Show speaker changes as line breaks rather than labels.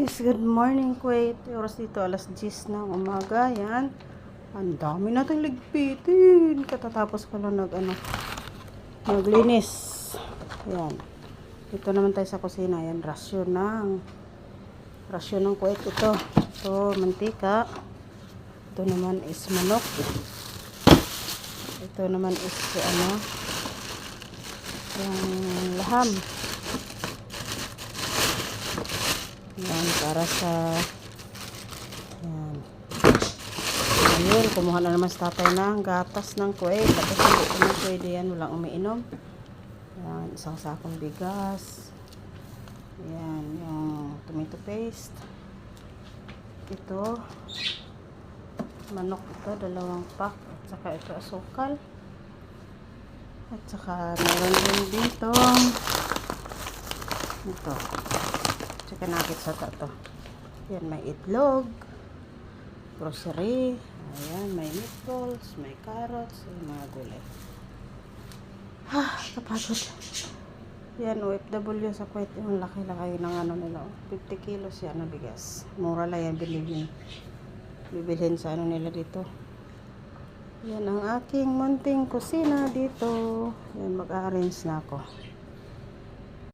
Guys, good morning Kuwait. Oras dito alas 10 ng umaga. Yan. Ang dami nating ligpitin. Katatapos ko lang naglinis. Yan. Dito naman tayo sa kusina. Yan, rasyon ng Kuwait ito. Ito, mantika. Ito naman is manok. Ito naman is yung laham. Yan, para sa yan. Ayun, kumuha na naman sa tatay ng gatas ng Kuwait. Tapos hindi ko na pwede yan, walang umiinom. Yan, isang sakong bigas. Yan, yung tomato paste. Ito, manok ito, 2 pack. At saka ito, asukal. At saka meron din dito. Ito. Tsaka nakit sa to. Yan, may itlog, grocery, ayan, may meatballs, may carrots, mga gulay. Kapagod. Yan, OFW sa Kuwait, yung laki-laki ng nila. 50 kilos yan na bigas. Mura lang yan, bibilhin sa nila dito. Yan ang aking munting kusina dito. Yan, mag-arrange na ako.